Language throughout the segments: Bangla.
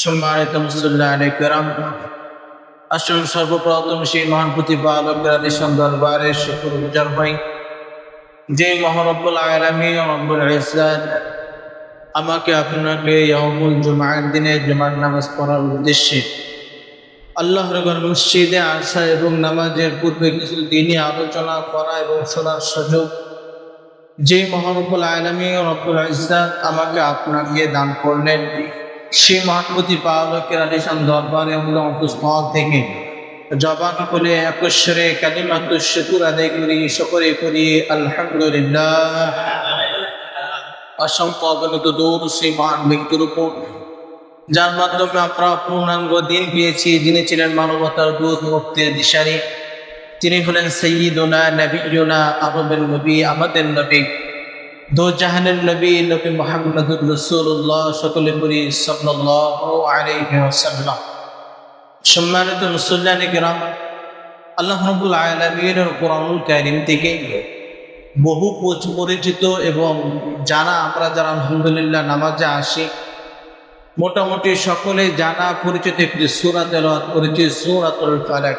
সম্মানিত মুসলিম কেরাম, আসুন সর্বপ্রথম সেই মহান প্রতিপালকের আদেশন দরবারে শুকর গুজার হই, যে মহান রব্বুল আলামিন রব্বুল ইজ্জত আমাকে আপনাকে ইয়াউমুল জুমার দিনে জুমার নামাজ পড়ার উদ্দেশ্যে আল্লাহর ঘর মসজিদে আসা এবং নামাজের পূর্বে কিছু দিনই আলোচনা করা এবং শোনার সুযোগ যে মহান রব্বুল আলামিন রব্বুল ইজ্জত আমাকে আপনাকে দান করলেন, সেই মহান প্রতিপালকের আদেশান দরবারে অন্তঃস্থল থেকে জবান খুলে একশ্বরে কালিমাতুশ শুকর আদায় করি, শুকরে করি আলহামদুলিল্লাহ। অসংখ্য অগণিত দৌড় সেই মহান ব্যক্তির উপর যার মাধ্যমে আমরা পূর্ণাঙ্গ দিন পেয়েছি, যিনি ছিলেন মানবতার দূত মুক্তির দিশারি, তিনি হলেন সাইয়্যিদুনা নবিয়্যুনা আহমদুল নবী, আমাদের নবী, দো জাহানের নবী নবী মুহাম্মদুর রাসূলুল্লাহ, সকলে বলি সাল্লাল্লাহু আলাইহি ওয়াসাল্লাম। সম্মানিত মুসলিম কিরাম, আল্লাহ রাব্বুল আলামিনের কোরআনুল কারীম থেকে বহু পরিচিত এবং জানা আমরা যারা আলহামদুলিল্লাহ নামাজে আসি, মোটামুটি সকলে জানা পরিচিত একটি সূরা তেলাওয়াত করেছি, সূরাতুল ফালাক।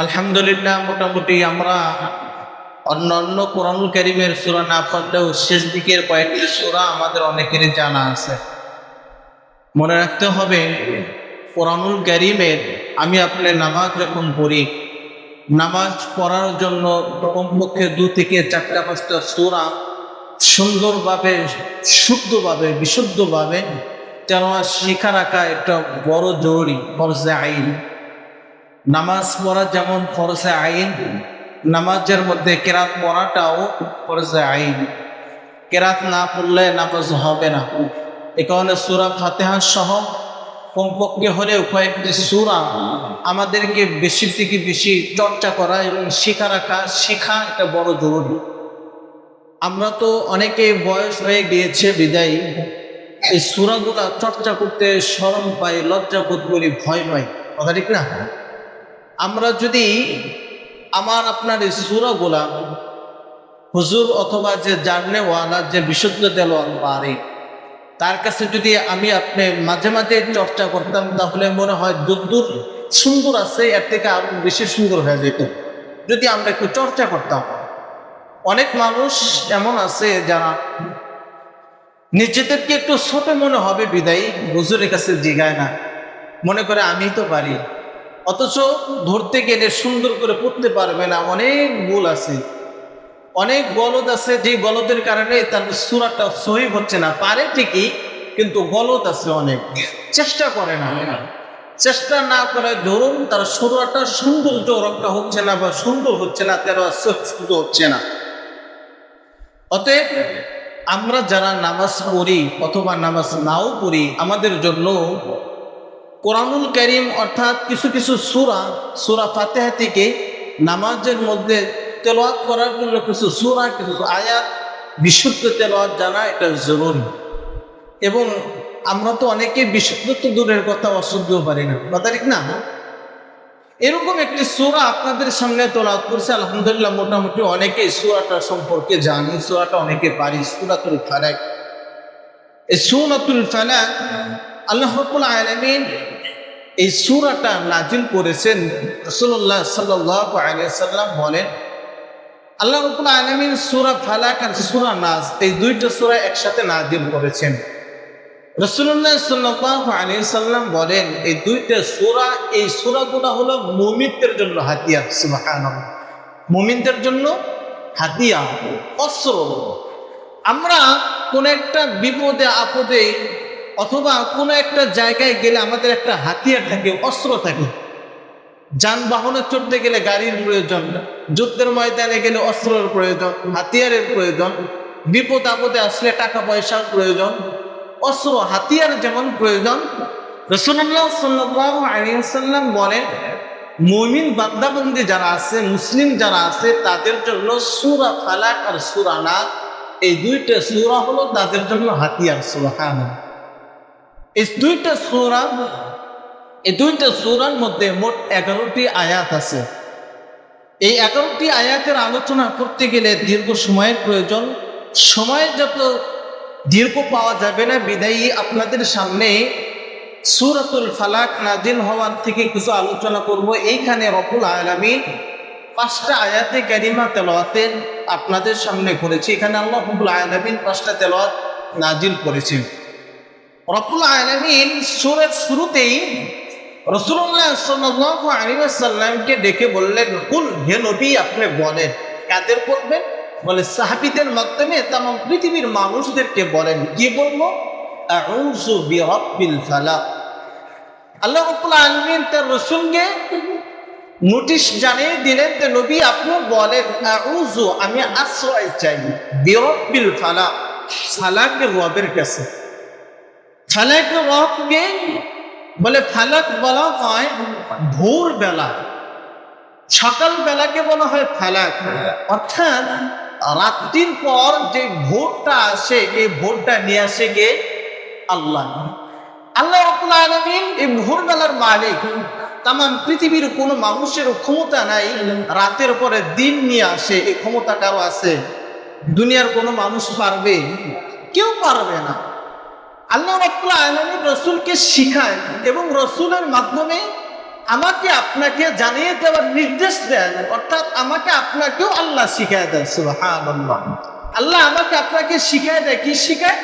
আলহামদুলিল্লাহ মোটামুটি আমরা অন্যান্য কোরআনুল কারীমের সূরা না পড়লেও শেষ দিকের কয়েকটি সূরা আমাদের অনেকেরই জানা আছে। মনে রাখতে হবে, কোরআনুল কারীমের আমি আপনার নামাজ যখন পড়ি, নামাজ পড়ার জন্য কমপক্ষে 2 থেকে 4-5টা সূরা সুন্দরভাবে, শুদ্ধভাবে, বিশুদ্ধভাবে তেলাওয়াত শিখা রাখা একটা বড় জরুরি, ফরজে আইন। নামাজ পড়া যেমন ফরজে আইন, নামাজের মধ্যে কেরাত পড়াটাও ফরজে আইন। কেরাত না পড়লে নামাজ হবে না। এ কারণে সূরা ফাতিহা সহ কমপক্ষে হলেও কয়েকটি সূরা আমাদেরকে বেশি থেকে বেশি চর্চা করা এবং শেখা একটা বড় জরুরি। আমরা তো অনেকে বয়স হয়ে গিয়েছে বিদায় এই সূরাগুলা চর্চা করতে শরম পাই, লজ্জা বোধ করি, ভয় পাই, কথা ঠিক না? আমরা যদি আপনার এই সূরাগুলা হুজুর অথবা যে জানেওয়ালা, যে বিশুদ্ধ তেলাওয়াত পারে, তার কাছে যদি আপনি মাঝে মাঝে চর্চা করতাম, তাহলে মনে হয় দূর সুন্দর আছে, এর থেকে আরো বেশি সুন্দর হয়ে যেত যদি আমরা একটু চর্চা করতাম। অনেক মানুষ এমন আছে যারা নিজেদেরকে একটু ছোট মনে হবে বিদায়ী হুজুরের কাছে জিগায় না, মনে করে আমি তো পারি, অথচ ধরতে গেলে সুন্দর করে পড়তে পারবে না। অনেক ভুল আছে, অনেক গলদ আছে, যে গলদের কারণে তার সূরাটা সহিহ হচ্ছে না। পারে ঠিকই, কিন্তু গলদ আছে অনেক, চেষ্টা করে না। চেষ্টা না করে ধরুন তার সূরাটা সৌন্দর্য রক্ষা হচ্ছে না বা সুন্দর হচ্ছে না, তেলাওয়াত সুন্দর হচ্ছে না। অতএব আমরা যারা নামাজ পড়ি অথবা নামাজ নাও পড়ি, আমাদের জন্য কোরআনুল কারীম অর্থাৎ কিছু কিছু সূরা ফাতিহা থেকে নামাজের মধ্যে তেলাওয়াত করার জন্য কিছু সূরা, কিছু আয়াত বিশুদ্ধ তেলাওয়াত জানা এটা জরুরি। এবং আমরা তো অনেকে বিশুদ্ধ তো দূরের কথা, অশুদ্ধও পারি না, কথা ঠিক না? এরকম একটি সূরা আপনাদের সামনে তেলাওয়াত করছে, আলহামদুলিল্লাহ মোটামুটি অনেকে সূরাটা সম্পর্কে জানি, সূরাটা অনেকে পারি, সূরাতুল ফালাক। এই সূরাতুল ফালাক আল্লাহ রাব্বুল আলামিন এই সূরাটা নাজিল করেছেন। রাসূলুল্লাহ সাল্লাল্লাহু আলাইহি ওয়াসাল্লাম বলেন, আল্লাহ রাব্বুল আলামিন সূরা ফালাক আর সূরা নাস এই দুইটা সূরা একসাথে নাজিল করেছেন। রাসূলুল্লাহ সাল্লাল্লাহু আলাইহি ওয়াসাল্লাম বলেন, এই দুইটা সূরা, এই সূরাগুলো হলো মুমিনদের জন্য হাতিয়ার। সুবহানাল্লাহ, মুমিনদের জন্য হাতিয়ার, অস্ত্র। আমরা কোন একটা বিপদে আপদে অথবা কোনো একটা জায়গায় গেলে আমাদের একটা হাতিয়ার থাকে, অস্ত্র থাকে। যানবাহনে চড়তে গেলে গাড়ির প্রয়োজন, যুদ্ধের ময়দানে গেলে অস্ত্রের প্রয়োজন, হাতিয়ারের প্রয়োজন, বিপদ আপদে আসলে টাকা পয়সার প্রয়োজন, অস্ত্র হাতিয়ার যেমন প্রয়োজন। রাসূলুল্লাহ সাল্লাল্লাহু আলাইহি ওয়াসাল্লাম বলেন, মুমিন বান্দাবান্দি যারা আছে, মুসলিম যারা আছে, তাদের জন্য সূরা ফালাক আর সূরা নাস এই দুইটা সূরা হলো তাদের জন্য হাতিয়ার। সুবহানাল্লাহ। এই দুইটা সূরার মধ্যে মোট 11টি আয়াত আছে। এই 11টি আয়াতের আলোচনা করতে গেলে দীর্ঘ সময়ের প্রয়োজন। সময় যত দীর্ঘ পাওয়া যাবে না, বিদায়ী আপনাদের সামনে সূরাতুল ফালাক নাজিল হওয়ার থেকে কিছু আলোচনা করব। এইখানে রব্বুল আলামিন 5টা আয়াতে কারিমা তেলাওয়াতের আপনাদের সামনে করেছি। এখানে আল্লাহ রব্বুল আলামিন 5টা তেলাওয়াত নাজিল করেছেন। রব্বুল আলামিন সূরার শুরুতেই রাসূলুল্লাহ সাল্লাল্লাহু আলাইহি ওয়াসাল্লামকে ডেকে বললেন, কুল, হে নবী আপনি বলেন। কাদের বলবেন? বলে সাহাবীদের মাধ্যমে তাম পৃথিবীর মানুষদেরকে বলেন। কি বলবো? আউযু বিরাব্বিল ফালাক। আল্লাহ রাব্বুল আলামিন তার রাসূলকে নোটিশ জানিয়ে দিলেন যে নবী আপনি বলেন আউযু, আমি আশ্রয় চাই, বিরাব্বিল ফালাক, ফালাকের রবের কাছে। ফালাকের রবকে বলে ফালাক বলা হয় ভোরবেলা, সকালবেলাকে বলা হয় ফালাক। অর্থাৎ রাত্রির পর যে ভোরটা আসে, এই ভোরটা নিয়ে আসে কে? আল্লাহ। আল্লাহ রাব্বুল আলামিন এই ভোরবেলার মালিক। তাম পৃথিবীর কোনো মানুষের ক্ষমতা নাই রাতের পরে দিন নিয়ে আসে। এই ক্ষমতা কারো আছে? দুনিয়ার কোনো মানুষ পারবে? কেউ পারবে না। আল্লাহ রাব্বুল আলামিন রাসূলকে শিখায় এবং রাসূলের মাধ্যমে আমাকে আপনাকে জানিয়ে দেওয়ার নির্দেশ দেন। অর্থাৎ আমাকে আপনাকেও আল্লাহ শিখায় দেন। সুবহানাল্লাহ। আল্লাহ আমাকে আপনাকে শিখায় দেয়। কি শিখায়?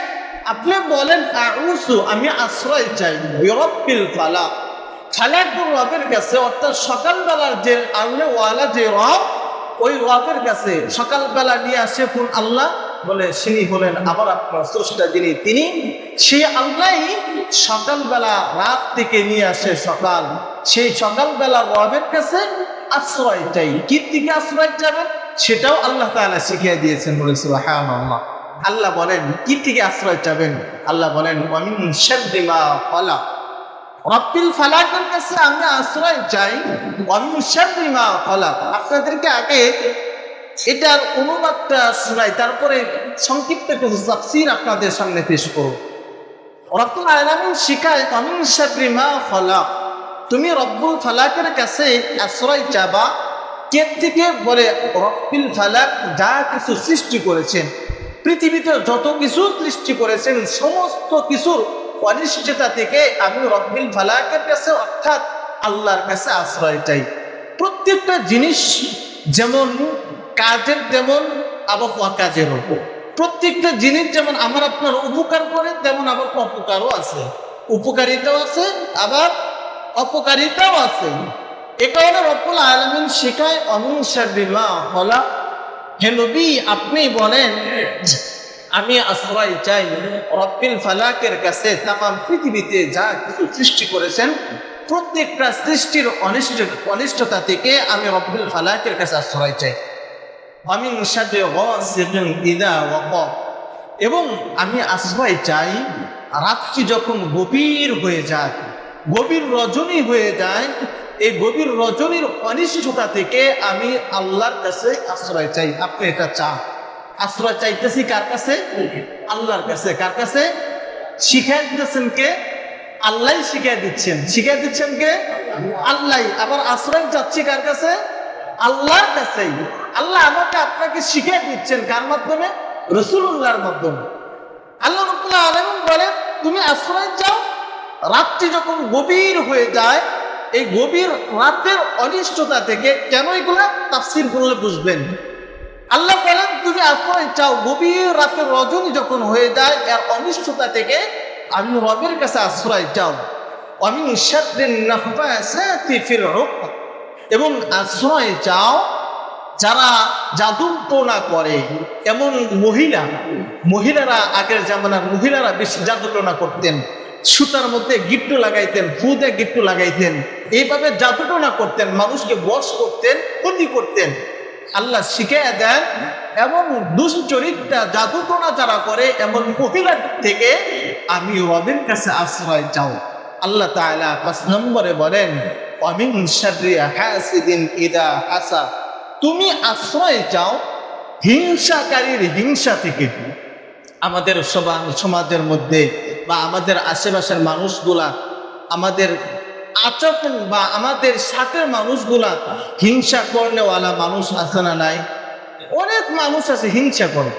আপনি বলেন আউযু, আমি আশ্রয় চাই, বিরাব্বিল ফালাক, ফালাকের রবের কাছে। অর্থাৎ সকালবেলার যে আল্লাহওয়ালা যে রব, ওই রবের কাছে। সকালবেলা নিয়ে আসে কোন? আল্লাহ। বলে তিনি হলেন আবার আপনার স্রষ্টা, যিনি তিনি সেই আল্লাহই সকালবেলা রাত থেকে নিয়ে আসে সকাল। সেই সকালবেলা রবের কাছে আশ্রয় চাই। কি থেকে আশ্রয় যাবেন সেটাও আল্লাহ তাআলা শিখিয়ে দিয়েছেন। বলে সুবহানাল্লাহ। আল্লাহ বলেন কি থেকে আশ্রয় চাবেন? আল্লাহ বলেন ওয়া মিন শাররি মা খালাক, রব্বিল ফালাকের কাছে আমি আশ্রয় চাই। ওয়া মিন শাররি মা খালাক। আপনাদেরকে আগে এটার অনুবাদটা শোনাই, তারপরে সংক্ষিপ্ত কিছু তাফসীর আপনাদের সামনে পেশ করব। রব্বুল আলামিন শিখায় ওয়া মিন শাররি মা খালাক, তুমি রব্বুল ফালাকের কাছে আশ্রয় চাবা। কে থেকে? বলে রব্বিল ফালাক, যা কিছু সৃষ্টি করেছেন, পৃথিবীতে যত কিছু সৃষ্টি করেছেন সমস্ত কিছুর অনিশ্চয়তা থেকে আমি রব্বিল ফালাকের কাছে অর্থাৎ আল্লাহর কাছে আশ্রয় চাই। প্রত্যেকটা জিনিস যেমন কাজের তেমন আবার অকাজেরও। প্রত্যেকটা জিনিস যেমন আমার আপনার উপকার করে, তেমন আবার অপকারও আছে। উপকারিতাও আছে, আবার অপকারিতাও আছে। এ কারণে রব্বুল আলামিন শিখায় ওয়া মিন শাররি মা খালাক। হে নবী আপনি বলেন আমি আশ্রয় চাই রব্বিল ফালাকের কাছে। তামাম পৃথিবীতে যা কিছু সৃষ্টি করেছেন প্রত্যেকটা সৃষ্টির অনিষ্টতা থেকে আমি রব্বিল ফালাকের কাছে আশ্রয় চাই। ওয়া মিন শাররি গাসিকিন ইযা ওয়াকাব, এবং আমি আশ্রয় চাই রাত্রি যখন গভীর হয়ে যায়, গভীর রজনী হয়ে যায়, এই গভীর রজনীর অনিষ্টতা থেকে আমি আল্লাহর কাছে আশ্রয় চাই। আপনি এটা চান? আশ্রয় চাইতেছি কার কাছে? আল্লাহর কাছে। কার কাছে? শিখাই দিচ্ছেন কে? আল্লাহ শিখাই দিচ্ছেন। শিখাই দিচ্ছেন কে? আল্লাহ। আবার আশ্রয় চাচ্ছি কার কাছে? আল্লাহর কাছেই। আল্লাহ আমাকে আপনাকে শিখাই দিচ্ছেন কার মাধ্যমে? রাসূলুল্লাহর মাধ্যমে। আল্লাহ রাব্বুল আলামিন বলেন তুমি আশ্রয় চাও রাত্রি যখন গভীর হয়ে যায়, এই গভীর রাতের অনিষ্টতা থেকে। কেন এগুলা তাফসীর করলে বুঝবেন। আল্লাহ বলেন তুমি আশ্রয় চাও গভীর রাতের রজনী যখন হয়ে যায় এর অনিষ্টতা থেকে আমি রবের কাছে আশ্রয় চাও। ওয়া মিন শাররিন নাফাসাতি ফিল উকদ, এবং আশ্রয় চাও যারা জাদু টোনা করে। এমন মহিলারা আগের জামানার মহিলারা বেশি জাদু টোনা করতেন। সুতার মধ্যে গিট্টু লাগাইতেন, ফুদে গিট্টু লাগাইতেন, এইভাবে জাদু টোনা করতেন, মানুষকে বশ করতেন, বন্দী করতেন। আল্লাহ শিখিয়ে দেন এমন দুশ্চরিত্রা জাদু টোনা যারা করে এমন মহিলা থেকে আমি রবের কাছে আশ্রয় চাও। আল্লাহ তাআলা 5 নম্বরে বলেন ওয়া মিন শাররি হাসিদিন ইযা হাসাদ, তুমি আশ্রয় চাও হিংসাকারীর হিংসা থেকে। আমাদের সমাজের মধ্যে বা আমাদের আশেপাশের মানুষগুলা, আমাদের আচরণ বা আমাদের সাথে মানুষগুলা হিংসা করেওয়ালা মানুষ আছে না নাই? অনেক মানুষ আছে হিংসা করে,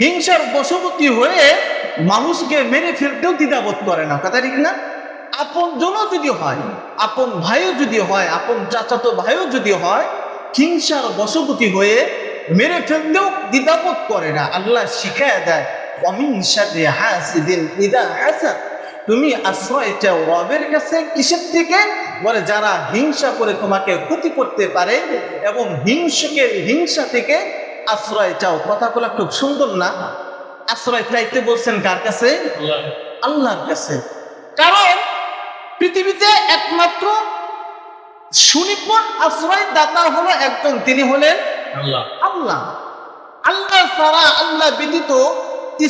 হিংসার বশবর্তী হয়ে মানুষকে মেরে ফেলতেও দ্বিধাবোধ করে না। কথা ঠিক না? আপন জনও যদি হয়, আপন ভাইও যদি হয়, আপন চাচাতো ভাইও যদি হয়, হিংসার বশবর্তী হয়ে মেরে ফেললেও দ্বিধাবোধ করে না। আল্লাহ শিখায় দেয়, ওয়ামিন শাররি হাসিদিন ইযা হাসাদ। তুমি আশ্রয় চাও রবের কাছে কিসের থেকে? বলে যারা হিংসা করে তোমাকে ক্ষতি করতে পারে, এবং হিংসা থেকে আশ্রয় চাও। কথাগুলো খুব সুন্দর না? আশ্রয় চাইতে বলছেন কার কাছে? আল্লাহর কাছে। কারণ পৃথিবীতে একমাত্র সুনিপুণ আশ্রয় দাতা হলো একজন, তিনি হলেন আল্লাহ। আল্লাহ ছাড়া, আল্লাহ ব্যতীত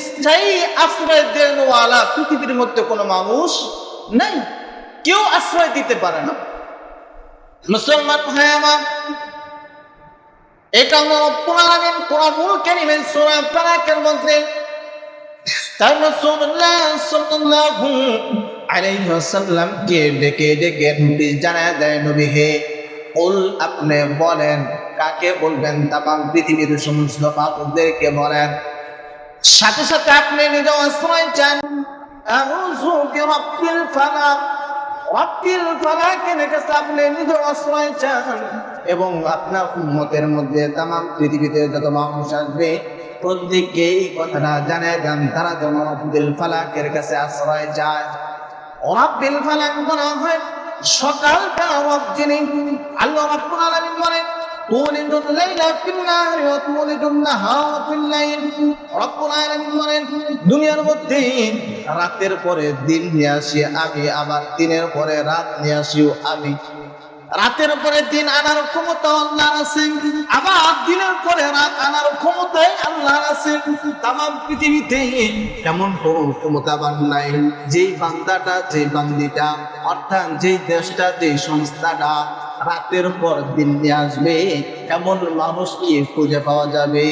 স্থায়ী আশ্রয় দেওয়ালা পৃথিবীর মধ্যে কোনো মানুষ নাই, কেউ আশ্রয় দিতে পারে না। মুসলমান ভাই আমার, এটা হলো রব্বুল আলামিন কোরআনুল কারীমের সূরা ফালাকের মধ্যে তার রাসূলুল্লাহ সাল্লাল্লাহু আলাইহি ওয়াসাল্লামকে ডেকে ডেকে জানায় দেয়, নবী হে, কুল, আপনি বলেন। কাকে বলবেন? তামাম পৃথিবীর সমস্ত পাপীদেরকে বলেন। সাথে সাথে আপনি নিজে আশ্রয় চান। আউযু বিরাব্বিল ফালাক, রব্বিল ফালাকের কাছে আপনি নিজে আশ্রয় চান। এবং আপনার উম্মতের মধ্যে তামাম পৃথিবীতে যত মানুষ আসবে প্রত্যেককে এই কথাটা জানায় দেন, তারা যেন রব্বিল ফালাকের কাছে আশ্রয় চায়। রব্বিল ফালাক বলা হয় সকালকার রব যিনি। আল্লাহ রাব্বুল আলামিন বলেন, তুলিদুল লাইলা ফিন নাহারি ওয়া তুলিদুন নাহারা ফিল লাইল। রব্বুল আলামিন বলেন, দুনিয়ার মধ্যে রাতের পরে দিন নিয়ে আসি আমি, আবার দিনের পরে রাত নিয়ে আসিও আমি। রাতের পরে দিন আনার ক্ষমতা আল্লাহর আছে, আবার দিনের পরে রাত আনার ক্ষমতাই আল্লাহর আছে। তামাম পৃথিবীতে এমন কোনো ক্ষমতাবান নাই যেই বান্দাটা, যেই বান্দিটা, অর্থাৎ যেই দেশটা, যেই সংস্থাটা রাতের পর দিন নিয়ে আসবে, এমন মানুষ কি খুঁজে পাওয়া যাবে?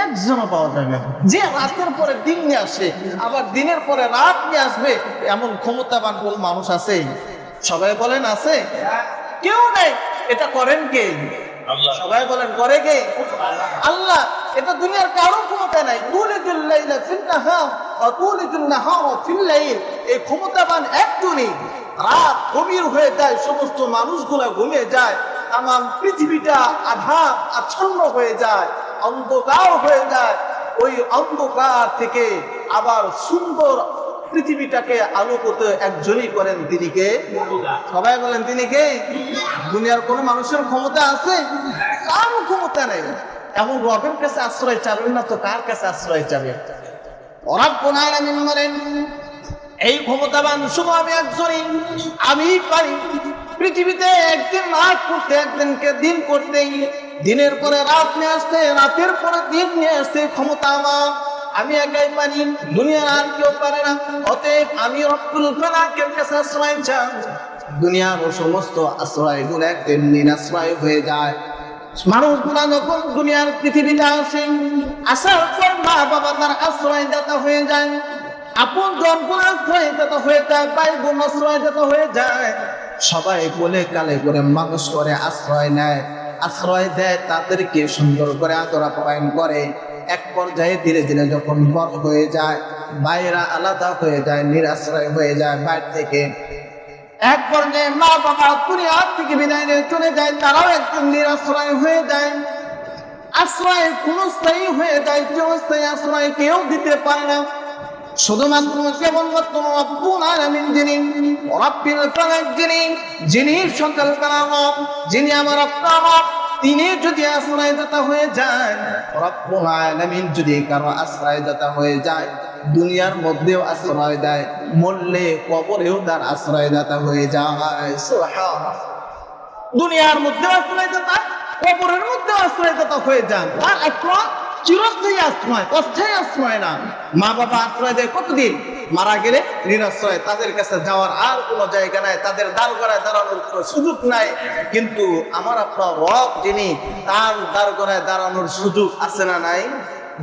একজনও পাওয়া যাবে। যে রাতের পরে দিন নিয়ে আসে, আবার দিনের পরে রাত নিয়ে আসবে, এমন ক্ষমতাবান কোন মানুষ আছে? সবাই বলেন আছে? কেউ নেই। এটা করেন কে? সবাই বলেন, করে কে? আল্লাহ। এটা দুনিয়ার কারো ক্ষমতা নাই। তুলিদুল লাইলা ফিন নাহার ওয়া তুলিদুন নাহারা ফিল লাইল, এই ক্ষমতাবান একজনই। রাত গভীর হয়ে যায়, সমস্ত মানুষগুলো ঘুমিয়ে যায়, তামাম পৃথিবীটা আধার আচ্ছন্ন হয়ে যায়, অন্ধকার হয়ে যায়। ওই অন্ধকার থেকে আবার সুন্দর পৃথিবীটাকে আলোকিত একজনই করেন, তিনি কে? সবাই বলেন, তিনি কে? দুনিয়ার কোন মানুষের ক্ষমতা আছে? কারো ক্ষমতা নেই। এমন রবের কাছে আশ্রয় চাবেন না তো কার কাছে আশ্রয় চাবেন? রব্বুল আলামিন বলেন, এই ক্ষমতাবান শুধু আমি একজনই, আমি পারি পৃথিবীতে একদিন রাত করতে, একদিনকে দিন করতে, দিনের পরে রাত নিয়ে আসতে, রাতের পরে দিন নিয়ে আসতে ক্ষমতা আমার। আমি একাই পারি, দুনিয়ার আর কেউ পারে না। অতএব আমি রব্বুল ফালাকের কাছে আশ্রয় চাই। দুনিয়ার সমস্ত আশ্রয়গুলো একদিন নিরাশ্রয় হয়ে যায়। মানুষগুলা যখন দুনিয়ার পৃথিবীতে আসে, আসার পর মা বাবা তার আশ্রয়দাতা হয়ে যায়, আপন জনগুলো আশ্রয়দাতা হয়ে যায়, ভাই বোন আশ্রয়দাতা হয়ে যায়। সবাই বলে কালে করে মানুষ করে আশ্রয় নেয়, আশ্রয় দেয়, তাদেরকে সুন্দর করে আদর আপ্যায়ন করে। এক পর্যায়ে ধীরে ধীরে যখন বড় হয়ে যায়, ভাইয়েরা আলাদা হয়ে যায়, নিরাশ্রয় হয়ে যায় বাইরে থেকে। এক পর্যায়ে মা বাবা দুনিয়ার থেকে বিদায় নিয়ে চলে যায়, তারাও একদম নিরাশ্রয় হয়ে যায়। আশ্রয় ক্ষণস্থায়ী হয়ে যায়, চিরস্থায়ী আশ্রয় কেউ দিতে পারে না। শুধুমাত্র কেবলমাত্র রব্বুল আলামিন যিনি, রব্বিল ফালাক যিনি সকালবেলা রব, যিনি আমার আপনার রব, তিনি যদি আশ্রয়দাতা হয়ে যায়, রব্বুল আলামিন যদি কারো আশ্রয়দাতা হয়ে যায়, দুনিয়ার মধ্যেও আশ্রয় দেয়, মরলে কবরেও তার আশ্রয়দাতা হয়ে যায়। সুবহানাল্লাহ। দুনিয়ার মধ্যেও আশ্রয়দাতা, কবরের মধ্যেও আশ্রয়দাতা হয়ে যান। তার আশ্রয় চিরস্থায়ী আশ্রয়, অস্থায়ী আশ্রয় না। মা বাবা আশ্রয় দেয় কতদিন? মারা গেলে নিরাশ্রয়, তাদের কাছে যাওয়ার আর কোনো জায়গা নাই, তাদের দ্বার গড়ায় দাঁড়ানোর কোনো সুযোগ নাই। কিন্তু আমার আপনার রব যিনি, তার দ্বার গড়ায় দাঁড়ানোর সুযোগ আছে না নাই?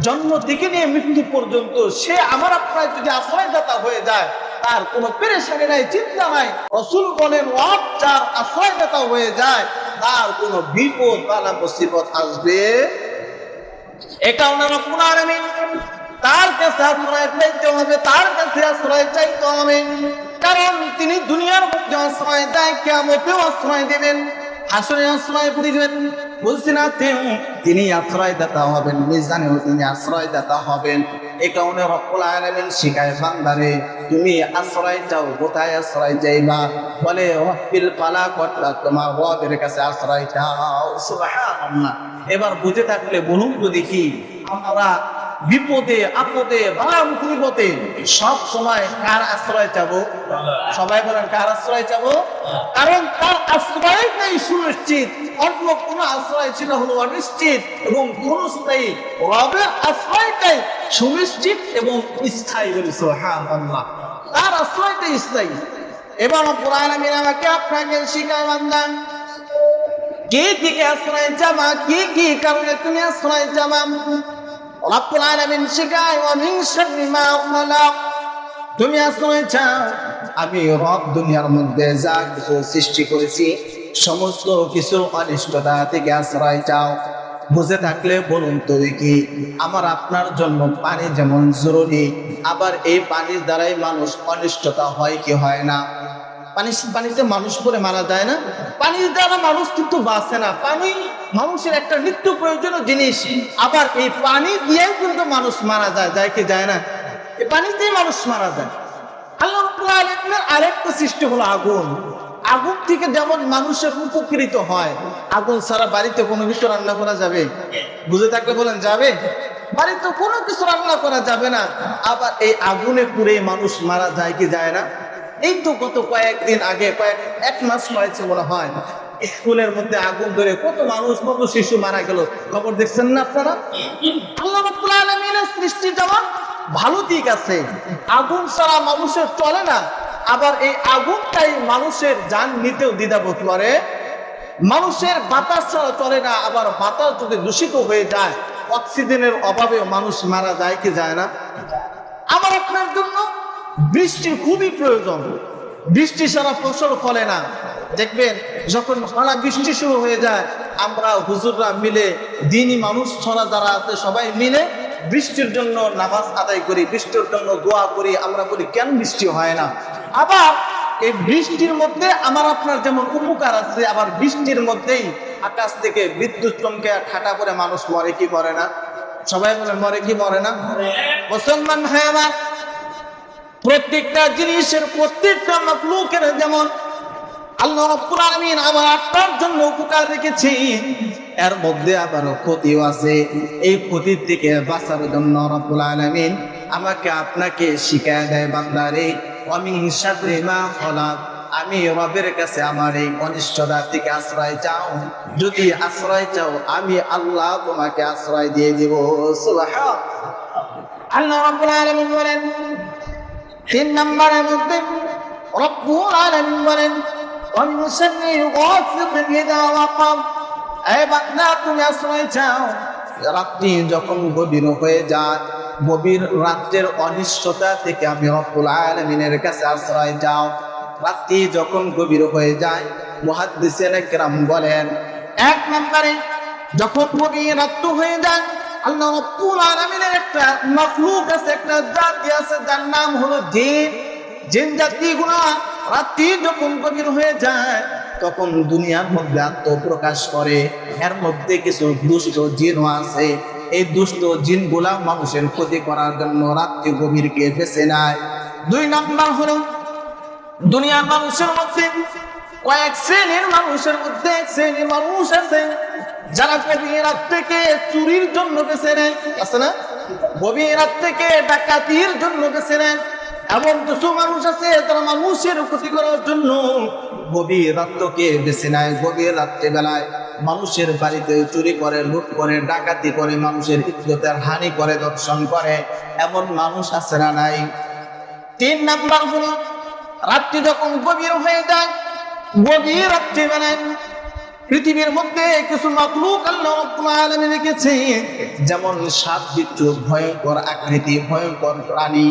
জন্ম থেকে নিয়ে মৃত্যু পর্যন্ত সে আমার আপনার যদি আশ্রয়দাতা হয়ে যায়, তার কোনো পেরেশানি নাই, চিন্তা নাই। রাসূল বলেন, রব যার আশ্রয়দাতা হয়ে যায়, তার কোনো বিপদ বালা মুসিবত আসবে। এ কারণে রব্বুল আলামিন তার কাছে আশ্রয় চাইতে হবে, তার কাছে আশ্রয় চাইতে হবে। কারণ তিনি দুনিয়ার মধ্যে আশ্রয় দেয়, কিয়ামতেও আশ্রয় দেবেন, হাসরে আশ্রয় দিবেন। বলছি না তিনি আশ্রয়দাতা হবেন, মিজানেও তিনি আশ্রয়দাতা হবেন। এই কারণে রব্বুল আলামিন শিখায় বান্দারে, তুমি আশ্রয় চাও, কোথায় আশ্রয় চাইবা? বলে রব্বিল ফালাক, তোমার রবের কাছে আশ্রয় চাও। সুবহানাল্লাহ। এবার বুঝে থাকলে বলুন তো দেখি, আমরা বিপদে আপদে বালা মুসিবতে সব সময় কার আশ্রয় চাবো? সবাই বলেন কার আশ্রয় চাবো? কারণ তার আশ্রয়টাই সুনিশ্চিত, অন্য কোনো আশ্রয় ছিল হলো অনিশ্চিত এবং ক্ষণস্থায়ী। রবের আশ্রয়টাই সুনিশ্চিত এবং স্থায়ী। বলি সুবহানাল্লাহ। তার আশ্রয়টাই স্থায়ী। এবার রব্বুল আলামিন আমাকে আপনাকে শিখায় বান্দা, কে দিকে আশ্রয় চাবা, কি কারণে তুমি আশ্রয় চাবা? রব্বুল আলামিন শিখায়, ওয়া মিন শাররি মা খালাক, তুমি আশ্রয় চাও আমি রব দুনিয়ার মধ্যে যা কিছু সৃষ্টি করেছি সমস্ত কিছু অনিষ্টতা থেকে আশ্রয় চাও। বুঝে থাকলে বলুন তো দেখি, আমার আপনার জন্য পানি যেমন জরুরি, আবার এই পানির দ্বারাই মানুষ অনিষ্টতা হয় কি হয় না? পানিতে মানুষ পরে মারা যায় না? পানির দ্বারা মানুষ কিন্তু বাঁচে না। পানি মানুষের একটা নিত্য প্রয়োজনীয় জিনিস, আবার এই পানি দিয়েও কিন্তু মানুষ মারা যায়, যায় কি যায় না? এই পানিতেই মানুষ মারা যায়। আল্লাহ রাব্বুল আলামিনের আরেকটা সৃষ্টি হলো আগুন। আগুন থেকে যেমন মানুষের উপকৃত হয়, আগুন ছাড়া বাড়িতে কোনো কিছু রান্না করা যাবে? বুঝে থাকলে বলেন যাবে? বাড়িতে কোনো কিছু রান্না করা যাবে না। আবার এই আগুনে পুড়ে মানুষ মারা যায় কি যায় না? এই তো গত কয়েকদিন আগে, এক মাস হয়েছে মনে হয়, স্কুলের মধ্যে আগুন ধরে কত মানুষ, কত শিশু মারা গেল। খবর দেখছেন না আপনারা? আল্লাহ রাব্বুল আলামিনের সৃষ্টি যেমন ভালো দিক আছে, আগুন ছাড়া মানুষের চলে না। আবার এই আগুনটাই মানুষের জান নিতেও দ্বিধাবোধ করে। মানুষের বাতাস ছাড়া চলে না। আবার বাতাস যদি দূষিত হয়ে যায়, অক্সিজেনের অভাবেও মানুষ মারা যায় কি যায় না? আমার আপনার জন্য বৃষ্টির খুবই প্রয়োজন। বৃষ্টি ছাড়া ফসল ফলে না। দেখবেন যখন সারা বৃষ্টি শুরু হয়ে যায়, আমরা হুজুররা মিলে, দিনী মানুষ ছড়া যারা আছে সবাই মিলে বৃষ্টির জন্য নামাজ আদায় করি, বৃষ্টির জন্য দোয়া করি। আমরা বলি কেন বৃষ্টি হয় না? আবার এই বৃষ্টির মধ্যে আমার আপনার যেমন উপকার আছে, আবার বৃষ্টির মধ্যেই আকাশ থেকে বিদ্যুৎ চমকে ঠাটা করে মানুষ মরে কি মরে না? সবাই বলে মরে কি মরে না? মুসলমান ভাই আমার, প্রত্যেকটা জিনিসের, প্রত্যেকটা মাখলুকের যেমন আল্লাহ রাব্বুল আলামিন আমার আপনার জন্য উপকার রেখেছি, এর মধ্যে আবার ক্ষতিও আছে। এই ক্ষতির থেকে বাঁচার জন্য রাব্বুল আলামিন আমাকে আপনাকে শিখায় দেয়, বান্দারে ওয়া মিন শাররি মা খালাক, আমি রবের কাছে আমার এই অনিষ্টতা থেকে আশ্রয় চাও। যদি আশ্রয় চাও, আমি আল্লাহ তোমাকে আশ্রয় দিয়ে দিব। সুবহানাল্লাহ। আল্লাহ রাব্বুল আলামিন বলেন 3 নম্বরের মধ্যে রব্বুল আলামিন বলেন, ওয়া মিন শাররি গাসিকিন ইযা ওয়াকাব, এই বান্দা তুমি আশ্রয় চাও রাত্রি যখন গভীর হয়ে যায়, গভীর রাত্রের অনিষ্টতা থেকে আমি রব্বুল আলামিনের কাছে আশ্রয় চাও। রাত্রি যখন গভীর হয়ে যায়, মুহাদ্দিসিনে কেরাম বলেন 1 নম্বরে যখন গভীর রাত্র হয়ে যায়, আল্লাহ রাব্বুল আলামিনের একটা মাখলুক আছে, একটা জাতি আছে, যার নাম হলো জিন। জিন জাতিগুলো রাত্রি যখন গভীর হয়ে যায়, তখন দুনিয়ার মধ্যে আত্মপ্রকাশ করে। এর মধ্যে কিছু দুষ্ট জিনও আছে। এই দুষ্ট জিনগুলা মানুষের ক্ষতি করার জন্য রাত্রি গভীরকে বেছে নেয়। 2 নম্বর হলো দুনিয়ার মানুষের মধ্যে কয়েক শ্রেণীর মানুষের মধ্যে এক শ্রেণীর মানুষ আছে যারা গভীর রাত থেকে চুরির জন্য বেছে নেয়, আছে না? গভীর রাত থেকে ডাকাতির জন্য বেছে নেয়। এমন কিছু মানুষ আছে তারা মানুষের ক্ষতি করার জন্য গভীর রাত্রকে বেছে নেয়। গভীর রাত্রে বেলায় মানুষের বাড়িতে চুরি করে, লুট করে, ডাকাতি করে, মানুষের ইজ্জতের হানি করে, দর্শন করে। এমন মানুষ আছে না নাই? 3 নাম্বার হলো রাত্রি যখন গভীর হয়ে যায়, গভীর রাত্রি বেলায় পৃথিবীর মধ্যে কিছু মাখলুক আল্লাহ রাব্বুল আলামিন রেখেছে, যেমন সাপ, বিচ্ছু, ভয়ঙ্কর আকৃতি, ভয়ঙ্কর প্রাণী।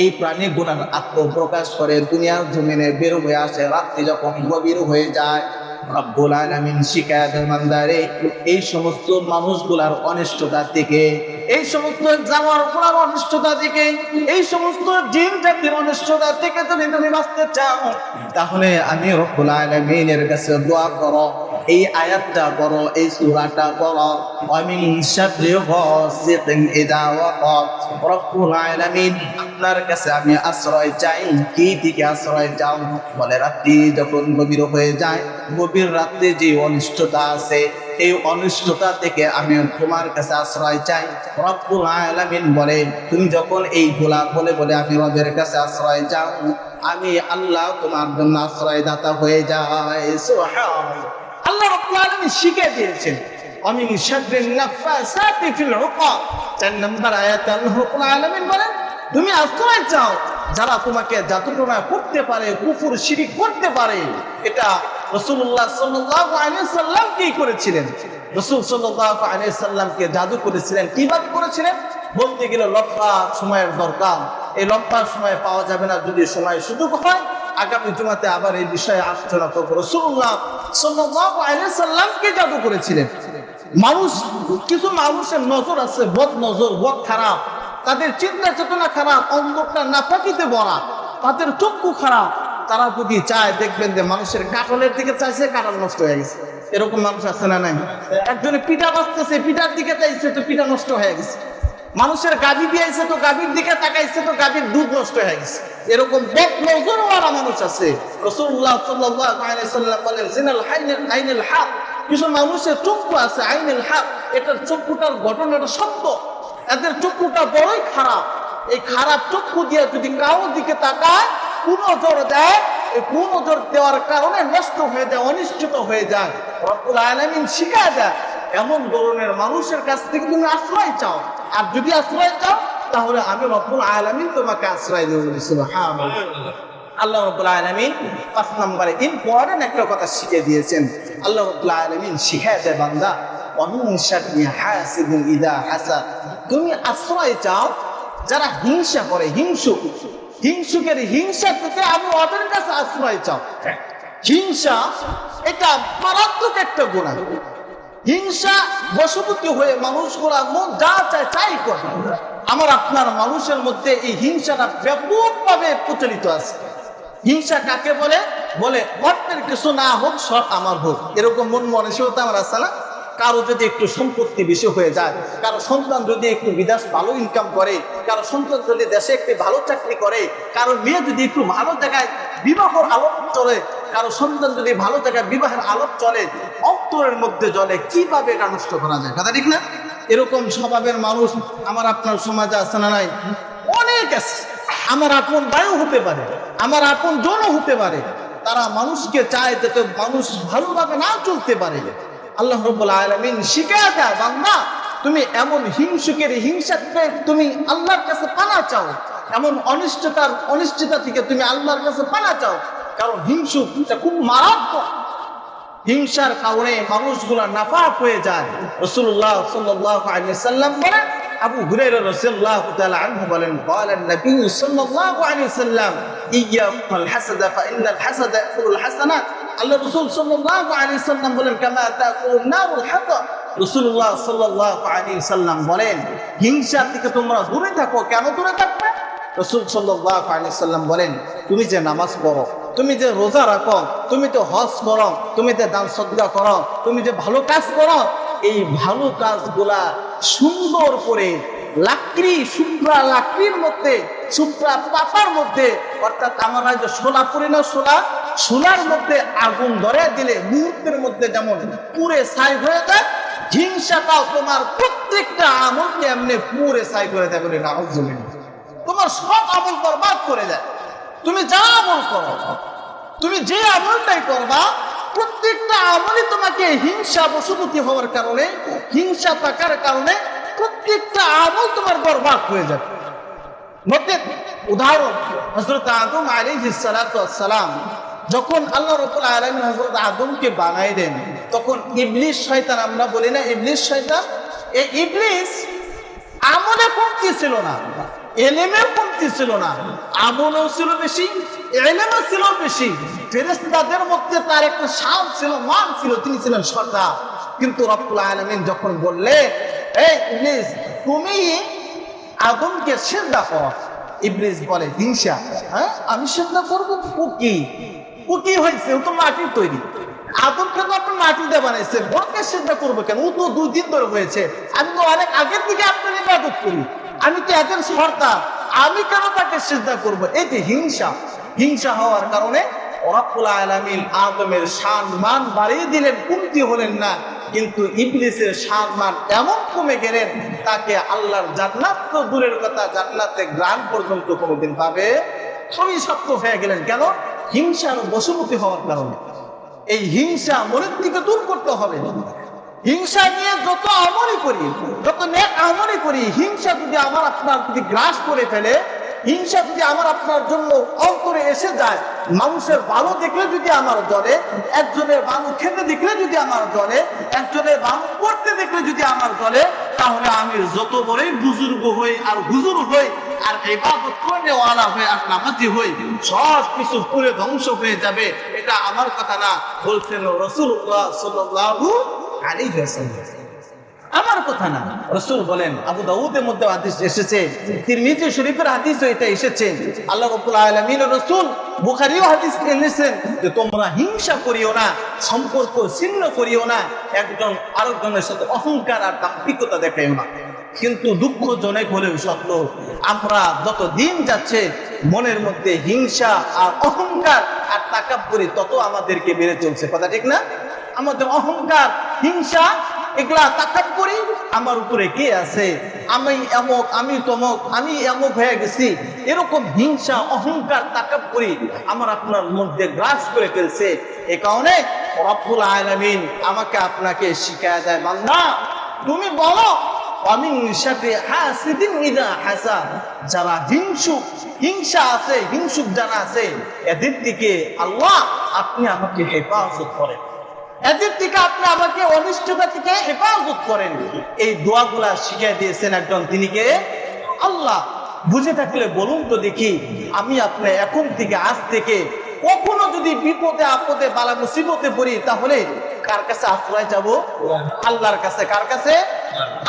এই প্রাণীগুলোর আত্মপ্রকাশ করে দুনিয়ার জমিনে বের হয়ে আসে রাত্রি যখন গভীর হয়ে যায়। রব্বুল আলামিন শিখায় দেন বান্দারে এই সমস্ত মানুষগুলার অনিষ্টতা থেকে, এই সমস্ত জানোয়ারগুলোর অনিষ্টতা থেকে, এই সমস্ত জিন জাতির অনিষ্টতা থেকে তুমি বাঁচতে চাও, তাহলে আমি রব্বুল আলামিনের কাছে দোয়া করো, এই আয়াতটা পড়ো, এই সূরাটা পড়ো, ওয়ামিন শাররি গাসিকিন ইযা ওয়াকাব। রব্বুল আলামিন আপনার কাছে আমি আশ্রয় চাই। কি থেকে আশ্রয় চাও? বলে রাত্রি যখন গভীর হয়ে যায়, গভীর রাত্রে যে অনিষ্টতা আছে এই অনিষ্টতা থেকে আমি তোমার কাছে আশ্রয় চাই। রব্বুল আলামিন বলে তুমি যখন এই গোলা বলে বলে আমি রবের কাছে আশ্রয় চাও, আমি আল্লাহ তোমার জন্য আশ্রয়দাতা হয়ে যায়। সুবহানাল্লাহ। আল্লাহ রাব্বুল আলামিন শিখিয়ে দিয়েছেন আমিন শাররিন নাফাসাতি ফিল উকাদ। 4 নম্বর আয়াতে আল্লাহ রাব্বুল আলামিন বলেন তুমি আশ্রয় চাও যারা তোমাকে জাদুটোনা করতে পারে, কুফর শিরিক করতে পারে। এটা রাসূলুল্লাহ সাল্লাল্লাহু আলাইহি সাল্লাম কি করেছিলেন? রাসূল সাল্লাল্লাহু আলাইহি সাল্লামকে জাদু করেছিলেন। কিভাবে করেছিলেন? বলতে গেলে লম্বা সময়ের দরকার, এই লম্বা সময় পাওয়া যাবে না। যদি সময় সুযোগ হয় আগামী জুমাতে আবার এই বিষয়ে আলোচনা করব। রাসূলুল্লাহ সাল্লাল্লাহু আলাইহি সাল্লামকে জাদু করেছিলেন। মানুষ, কিছু মানুষের নজর আছে বদ নজর, বদ খারাপ, তাদের চিন্তা চেতনা খারাপ, অন্তরটা নাপাকিতে ভরা, তাদের চক্ষু খারাপ। তারা যদি চায় দেখবেন যে মানুষের কাটলের দিকে চাইছে, কাটল নষ্ট হয়ে গেছে। এরকম মানুষ আছে না নাই? একজনে পিঠা বাঁচতেছে, পিঠার দিকে চাইছে তো পিঠা নষ্ট হয়ে গেছে। মানুষের গাভী দিয়েছে তো গাভীর দিকে তাকাইছে তো গাভীর দুধ নষ্ট হয়ে গেছে। এরকম বদ নজরওয়ালা মানুষ আছে। রাসূলুল্লাহ সাল্লাল্লাহু আলাইহি সাল্লাম বলেন জিনাল আইনুল হক। কিছু মানুষের চক্ষু আছে আইনুল হক, এটার চক্ষুটার ঘটনাটা সত্য, এদের চক্ষুটা বড়ই খারাপ। এই খারাপ চক্ষু দিয়ে যদি কারোর দিকে তাকায়, কুনজর দেয়, এই কুনজর দেওয়ার কারণে নষ্ট হয়ে যায়, অনিশ্চিত হয়ে যায়। রব্বুল আলামিন শিখায় দেয় এমন ধরনের মানুষের কাছ থেকে তুমি আশ্রয় চাও। আর যদি আশ্রয় চাও তাহলে আমি রব্বুল আলামিন তোমাকে আশ্রয় দেব। সুবহানাল্লাহ। আল্লাহ রাব্বুল আলামিন 5 নম্বরে ইম্পর্টেন্ট একটা কথা শিখিয়ে দিয়েছেন। আল্লাহ রাব্বুল আলামিন শিখায় দেয় বান্দা ওয়ামিন শাররি হাসিদিন ইযা হাসাদ। তুমি আশ্রয় চাও যারা হিংসা করে, হিংসুক, হিংসুকের হিংসা থেকে আমি ওদের কাছে আশ্রয় চাও। হিংসা এটা মারাত্মক একটা গুনাহ। হিংসা বশবর্তী হয়ে মানুষগুলা মন যা চায় তাই করে। আমার আপনার মানুষের মধ্যে এই হিংসাটা ব্যাপকভাবে প্রচলিত আছে। হিংসা কাকে বলে? বলে অর্থের কিছু না হোক সব আমার হোক, এরকম মন মানসিকতা আমার আছে না? কারো যদি একটু সম্পত্তি বেশি হয়ে যায়, কারো সন্তান যদি একটু বিদেশ ভালো ইনকাম করে, কারো সন্তান যদি দেশে একটি ভালো চাকরি করে, কারো মেয়ে যদি একটু ভালো জায়গায় বিবাহের আলোক চলে, কারো সন্তান যদি ভালো জায়গায় বিবাহের আলোক চলে, অন্তরের মধ্যে জ্বলে। কিভাবে এটা নষ্ট করা যায়? কথা ঠিক না? এরকম স্বভাবের মানুষ আমার আপনার সমাজে আছে না নাই? অনেক আছে। আমার আপন ভাইও হতে পারে, আমার আপন জনও হতে পারে। তারা মানুষকে চায় যাতে মানুষ ভালোভাবে না চলতে পারে। আল্লাহ রাব্বুল আলামিন শিখায় দেয় বান্দা তুমি এমন হিংসুকের হিংসা থেকে তুমি আল্লাহর কাছে পানা চাও, এমন অনিশ্চিতা থেকে তুমি আল্লাহর কাছে পানা চাও। কারণ হিংসুক এটা খুব মারাত্মক। হিংসার কারণে মানুষগুলা নাফাক হয়ে যায়। রাসূলুল্লাহ সাল্লাল্লাহু আলাইহি সাল্লাম বলেন, আবু হুরায়রা রাদিয়াল্লাহু তাআলা আনহু বলেন, ক্বালা নবী সাল্লাল্লাহু আলাইহি সাল্লাম ইয়াকুল হাসাদা ফা ইন্নাল হাসাদা ইয়াকুলুল হাসানাত। আল্লাহ রাসূল সাল্লাল্লাহু আলাইহি সাল্লাম বলেন, কামা তাকুলুন নারুল হাতাব। রাসূলুল্লাহ সাল্লাল্লাহু আলাইহি সাল্লাম বলেন, হিংসা থেকে তোমরা দূরে থাকো। কেন দূরে থাকবে? রাসূল সাল্লাল্লাহু আলাইহি সাল্লাম বলেন, তুমি যে নামাজ পড়ো, তুমি যে রোজা রাখো, তুমি তো হজ করো, তুমি যে দান সদকা করো, তুমি যে ভালো কাজ করো, এই ভালো কাজগুলা সুন্দর করে শুভ্রা লাকড়ির মধ্যে, শুভ্রা পাতার মধ্যে, অর্থাৎ আমরা যে শোলা পরি না, শোলার মধ্যে আগুন ধরে দিলে মুহূর্তের মধ্যে যেমন পুড়ে ছাই হয়ে যায়, হিংসাটাও তোমার প্রত্যেকটা আমলকে এমনি পুড়ে ছাই করে দেয়। বলে নাউযুবিল্লাহ। তোমার সব আমল বরবাদ করে দেয়। তুমি যা আমল করো, তুমি যে আমলটাই করবা, প্রত্যেকটা আমলই তোমাকে হিংসা বশবর্তী হওয়ার কারণে, হিংসা থাকার কারণে প্রত্যেকটা আমল তোমার বরবাদ হয়ে যাবে। উদাহরণ, হযরত আদম আলাইহিস সালাতু ওয়াস সালাম যখন আল্লাহ রাব্বুল আলামিন হযরত আদমকে বানাই দেন, তখন ইবলিস শয়তান, আমরা বলি না ইবলিস শয়তান, এই ইবলিস আমলে কমতি ছিল না, এলেমেও কমতি ছিল না, আমলও ছিল বেশি, ইলমও ছিল বেশি, ফেরেশতাদের মধ্যে তার একটা শান ছিল, মান ছিল, তিনি ছিলেন সর্দার। কিন্তু রব্বুল আলামিন যখন বললেন, এই ইবলিস তুমি আদমকে সিজদা করো, ইবলিস বলে হিংসা, হ্যাঁ আমি সিজদা করব? ও কি হয়েছে? ও তো মাটির তৈরি, আদমকে তো আপনি মাটিতে বানাইছেন, ওকে সিজদা করবো কেন? ও তো 2 দিন ধরে হয়েছে, আমি তো অনেক আগের থেকে আপনার ইবাদত করি, আমি তো একজন সর্দার, আমি কেন তাকে সিজদা করব? এই যে হিংসা হওয়ার কারণে রব্বুল আলামিন আদমের শান মান বাড়িয়ে দিলেন, কমতি হলেন না, কিন্তু ইবলিসের শান মান এমন কমে গেলেন, তাকে আল্লাহর জান্নাত তো দূরের কথা, জান্নাতে গ্রাণ পর্যন্ত কোনোদিন পাবে অভিশপ্ত হয়ে গেলেন। কেন? হিংসার বশবর্তী হওয়ার কারণে। এই হিংসা মনের থেকে দূর করতে হবে। হিংসা নিয়ে যত আমলই করি, যত নেক আমলই করি, হিংসা যদি আমার আপনার যদি গ্রাস করে ফেলে, হিংসা যদি আমার আপনার জন্য অন্তরে এসে যায়, মানুষের ভালো দেখলে যদি আমার জ্বলে, একজনের ভালো খেতে দেখলে যদি আমার জ্বলে, একজনের ভালো করতে দেখলে যদি আমার জ্বলে, তাহলে আমি যত বড়ই বুজুর্গ হই আর হুজুর হই আর ইবাদত করেওয়ালা হই আর নামাজি হই, সব কিছু পুরো ধ্বংস হয়ে যাবে। এটা আমার কথা না, বলছেন রাসূলুল্লাহ সাল্লাল্লাহু আলাইহি ওয়াসাল্লাম, আমার কথা না। রাসূল বলেন, আবু দাউদের মধ্যে হাদিস এসেছে, তিরমিজি শরীফের হাদিসও এটা এসেছে, আল্লাহ রাব্বুল আলামিন ও রাসূল বুখারীও হাদিস এনেছেন যে তোমরা হিংসা করিও না, সম্পর্ক ছিন্ন করিও না, একজন আরেকজনের সাথে অহংকার আর দাম্ভিকতা দেখাইও না। কিন্তু দুঃখজনক হলেও সত্য, আমরা যত দিন যাচ্ছে মনের মধ্যে হিংসা আর অহংকার আর তাকাব্বুরি তত আমাদেরকে বেড়ে চলছে। কথা ঠিক না? আমাদের অহংকার, হিংসা, এগুলা তাকাব্বুরি, আমার উপরে কে আছে, আমি এমক, আমি তমক, আমি এমক হয়ে গেছি, এরকম হিংসা, অহংকার, তাকাব্বুরি আমার আপনার মধ্যে গ্রাস করে ফেলছে। এ কারণে রব্বুল আলামিন আমাকে আপনাকে শিখায় দেয়, বান্দা তুমি বলো আমিন শাররি হাসিদিন ইযা হাসাদ, যারা হিংসা আছে, হিংসুক যারা আছে, এদের দিকে আল্লাহ আপনি আমাকে হেফাজত করেন, এদের থেকে আপনি আমাকে অনিষ্টতা থেকে হেফাজত করেন। এই দোয়াগুলা শিখিয়ে দিয়েছেন একজন, তিনি কে? আল্লাহ। বুঝে থাকলে বলুন তো দেখি, আমি আপনি এখন থেকে, আজ থেকে কখনো যদি বিপদে আপদে বালা মুসিবতে পড়ি, তাহলে কার কাছে আশ্রয় যাব? আল্লাহর কাছে। কার কাছে?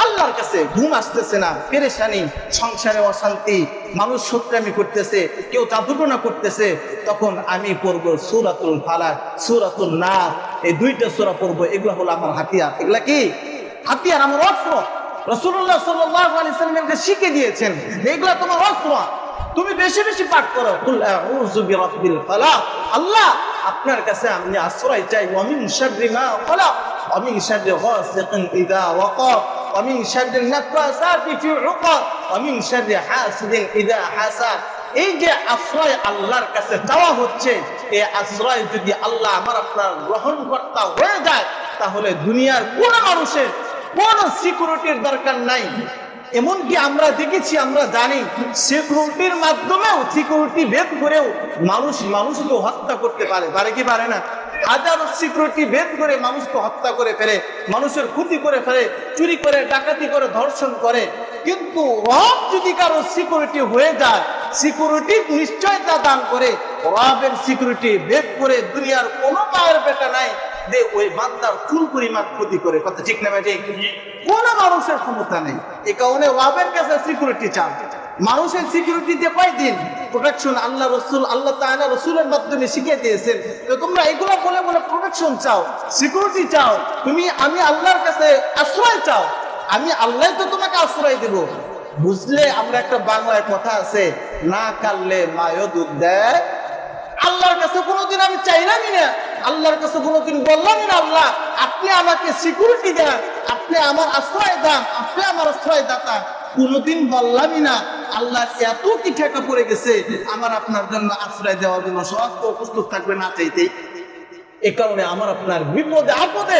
আল্লাহর কাছে। ঘুম আসতেছে না, পেরেশানি, সংসারে অশান্তি, মানুষ শত্রুমি করতেছে, কেউ জাদুটনা করতেছে, তখন আমি পড়বো সূরাতুল ফালাক, সূরাতুন নাস, এই 2টা সূরা পড়বো। এগুলো হলো আমার হাতিয়ার। এগুলা কি? হাতিয়ার, আমার অস্ত্র। রাসূলুল্লাহ সাল্লাল্লাহু আলাইহি ওয়াসাল্লাম শিখিয়ে দিয়েছেন, এগুলা তোমার অস্ত্র। তুমি বেশি বেশি পাঠ করো, কুল আউযু বিরাব্বিল ফালাক, আল্লাহ আপনার কাছে আমি আশ্রয় চাই, ওয়া মিন শাররি মা খালাক, ওয়া মিন শাররি গাসিকিন ইযা ওয়াকাব, ওয়া মিন শাররি নাফাসাতি ফিল উকাদ, ওয়া মিন শাররি হাসিদিন ইযা হাসাদ। এই যে আশ্রয় আল্লাহর কাছে চাওয়া হচ্ছে, এই আশ্রয় যদি আল্লাহ আমার আপনার গ্রহণকর্তা হয়ে যায়, তাহলে দুনিয়ার কোন মানুষের কোন সিকিউরিটির দরকার নাই। এমনকি আমরা দেখেছি, আমরা জানি, সিকিউরিটির মাধ্যমেও, সিকিউরিটি ভেদ করেও মানুষকে হত্যা করতে পারে কি পারে না? হাজার সিকিউরিটি ভেদ করে মানুষকে হত্যা করে ফেলে, মানুষের ক্ষতি করে ফেলে, চুরি করে, ডাকাতি করে, ধর্ষণ করে। কিন্তু রব যদি কারো সিকিউরিটি হয়ে যায়, সিকিউরিটি নিশ্চয়তা দান করে, রবের সিকিউরিটি ভেদ করে দুনিয়ার কোনো মায়ের বেটা নাই যে ওই বান্দার ফুল পরিমাণ ক্ষতি করে। কথা ঠিক না ভাই? কোন মানুষের ক্ষমতা নেই। এই কারণে রবের কাছে সিকিউরিটি চান। মানুষের সিকিউরিটিতে কয়দিন প্রোটেকশন আল্লাহ রসুল, আল্লাহ তাআলা রসুলের মাধ্যমে শিখিয়ে দিয়েছেন। তো তোমরা এগুলো বলে বলে প্রোটেকশন চাও, সিকিউরিটি চাও, আমি আল্লাহর কাছে আশ্রয় চাও, আমি আল্লাহ তো তোমাকে আশ্রয় দেব। বুঝলে? আমরা একটা বাংলায় কথা আছে, না কাললে মায়ও দুধ দেয়। আল্লাহর কাছে কোনোদিন আমি চাইলামই না, আল্লাহর কাছে কোনোদিন বললামই না, আল্লাহ আপনি আমাকে সিকিউরিটি দেন, আপনি আমার আশ্রয় দেন, আপনি আমার আশ্রয় দাতা। কোনোদিন বললামই না। আল্লাহ এত কি ঠেকা পড়ে গেছে আমার আপনার জন্য আশ্রয় দেওয়ার জন্য, সব প্রস্তুত থাকবে না চাইতেই। এ কারণে আমার আপনার বিপদে আপদে,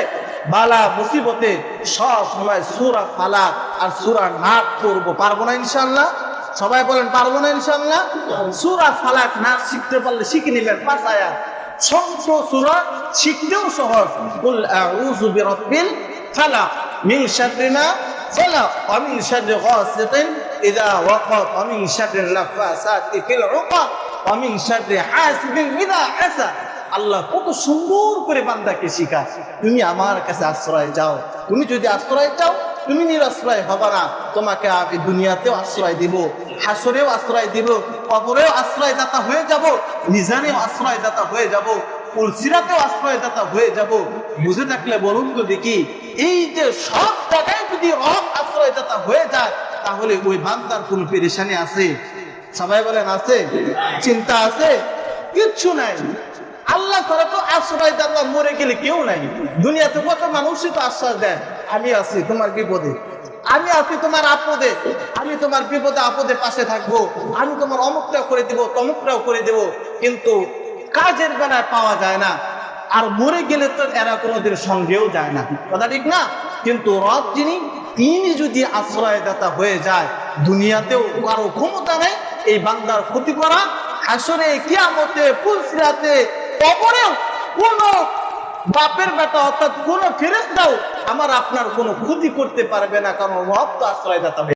বালা মুসিবতে সব সময় সূরা ফালাক আর সূরা নাস পড়বো। পারবো না ইনশাআল্লাহ? সবাই বলেন পারবো না ইনশাআল্লাহ? সূরা ফালাক নাস শিখতে পারলে শিখে নিবেন 5 আয়াত। ছোট্ট সূরা, শিখতেও সহজ। কুল আউযু বিরাব্বিল ফালাক মিন শাররি মা খালাক ওয়া মিন শাররি গাসিকিন ইযা ওয়াকাব ওয়া মিন শাররি নাফাসাতি ফিল উকাদ ওয়ামিন শাররি হাসিদিন ইযা হাসাদ। আল্লাহ কত সুন্দর করে বান্দাকে শিখায়, তুমি আমার কাছে আশ্রয় যাও। তুমি যদি আশ্রয় চাও, তুমি নিরাশ্রয় হবে না। তোমাকে আমি দুনিয়াতেও আশ্রয় দিব, হাসরেও আশ্রয় দিব, কবরেও আশ্রয়দাতা হয়ে যাব, মিজানেও আশ্রয়দাতা হয়ে যাব, পুলসিরাতেও আশ্রয়দাতা হয়ে যাব। বুঝে থাকলে বলুন তো দেখি, এই যে সব জায়গায় যদি রব আশ্রয়দাতা হয়ে যায়, তাহলে ওই বান্দার কোন পেরেশানি আছে? সবাই বলেন আছে? চিন্তা আছে? কিচ্ছু নাই। আল্লাহ তাআলা তো আশ্রয়দাতা, মরে গেলে কেউ নাই। দুনিয়াতে কত মানুষই তো আশ্রয় দেয়, আমি আছি তোমার বিপদে, আমি আছি তোমার আপদে, আমি তোমার বিপদে আপদে পাশে থাকবো, আমি তোমার অমুকটাও করে দিব, তমুকটাও করে দেব। কিন্তু কাজের বেলায় পাওয়া যায় না। আর মরে গেলে তো এরা কোনোদিন সঙ্গেও যায় না, কথা ঠিক না? কিন্তু রব যিনি, তিনি যদি আশ্রয়দাতা হয়ে যায়, দুনিয়াতেও কারো ক্ষমতা নেই এই বান্দার ক্ষতি করা। হাসরে, কিয়ামতে, পুলসিরাতে, কবরেও কোন বাপের বেটা অর্থাৎ কোন ফেরেশতাও আমার আপনার কোনো ক্ষতি করতে পারবে না, কারণ রব তো আশ্রয়দাতা।